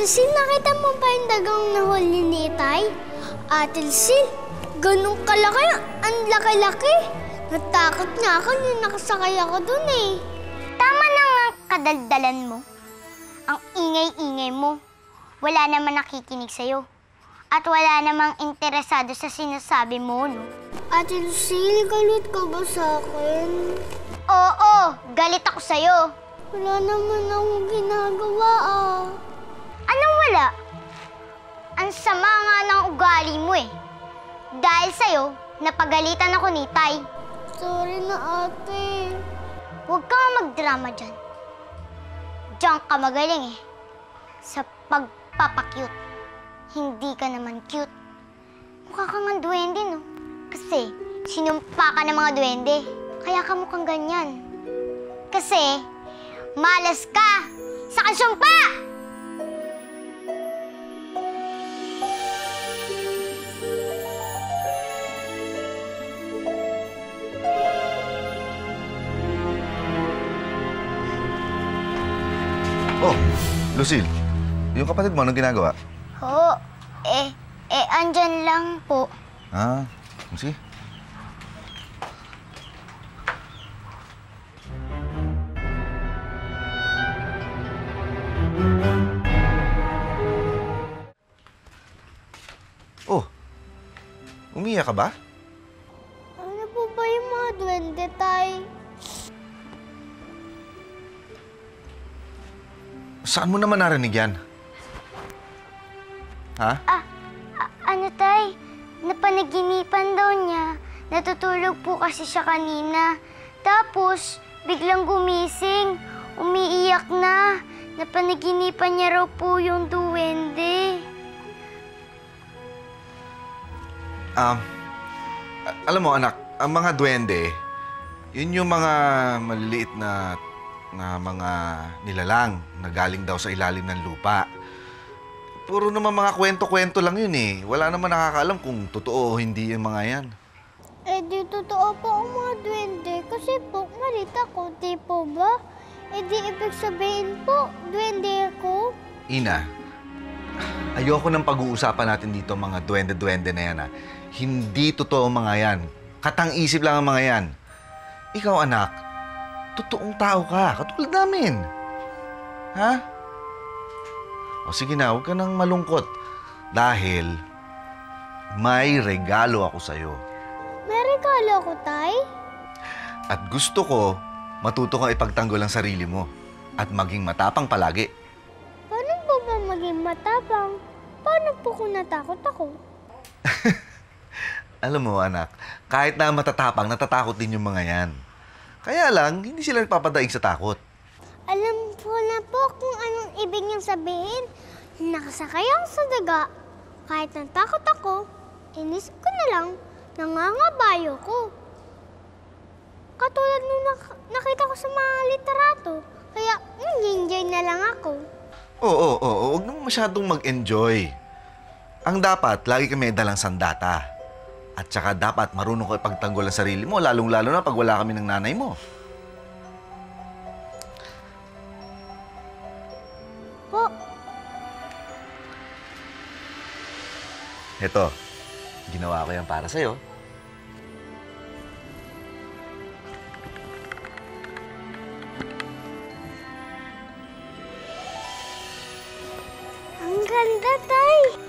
Lucille, nakita mo ba yung dagang nahuli ni Tay? Ate Lucille, ganun kalaki, ang laki-laki. Natakot nga ako nung nakasakay ako dun eh. Tama na nga kadaldalan mo. Ang ingay-ingay mo. Wala naman nakikinig sa'yo. At wala namang interesado sa sinasabi mo, no? Ate Lucille, galit ka ba sa akin? Oo, galit ako sa'yo. Wala naman akong ginagawa ah. Anong wala? Ang sama nga ng ugali mo eh. Dahil sa'yo, napagalitan ako ni Tay. Sorry na ate. Huwag kang magdrama dyan. Diyan ka magaling eh. Sa pagpapakyut. Hindi ka naman cute. Mukha kang ang duwende, no? Kasi sinumpa ka ng mga duwende. Kaya ka mukhang ganyan. Kasi malas ka sa kansumpa! Oh, Lucille, yung kapatid mo, anong ginagawa? Oo, andyan lang po. Ah, sige. Oh, umiyak ka ba? Ano po ba yung mga duwende, Tay? Saan mo naman narinig yan? Ha? Ano, Tay? Napanaginipan daw niya. Natutulog po kasi siya kanina. Tapos, biglang gumising. Umiiyak na. Napanaginipan niya raw po yung duwende. Alam mo, anak, ang mga duwende, yun yung mga maliliit na mga nilalang na galing daw sa ilalim ng lupa. Puro naman mga kwento-kwento lang yun eh. Wala naman nakakaalam kung totoo o hindi yung mga yan. Eh di totoo po ang mga duwende kasi po malit ako, di po ba? Eh di ibig sabihin po, duwende ako. Ina, ayoko nang pag-uusapan natin dito mga duwende-duwende na yan ha. Hindi totoo ang mga yan. Katang-isip lang ang mga yan. Ikaw anak, totoong tao ka, katulad namin. Ha? O sige na, huwag ka nang malungkot. Dahil may regalo ako sa'yo. May regalo ako, Tay? At gusto ko matuto kang ipagtanggol ang sarili mo at maging matapang palagi. Paano po ba maging matapang? Paano po kung natakot ako? Alam mo, anak, kahit na matatapang, natatakot din yung mga yan. Kaya lang, hindi sila nagpapadaig sa takot. Alam ko na po kung anong ibig niyang sabihin. Nakasakay ako sa daga. Kahit natakot ako, inisip ko na lang, nangangabayo ko. Katulad nung nakita ko sa mga literato. Kaya, enjoy na lang ako. Oo, huwag naman masyadong mag-enjoy. Ang dapat, lagi kami dalang sandata. At saka dapat marunong ka ipagtanggol ang sarili mo, lalong-lalo na pag wala kami ng nanay mo. Po, Heto, ginawa ko yan para sa'yo. ang ganda, Tay.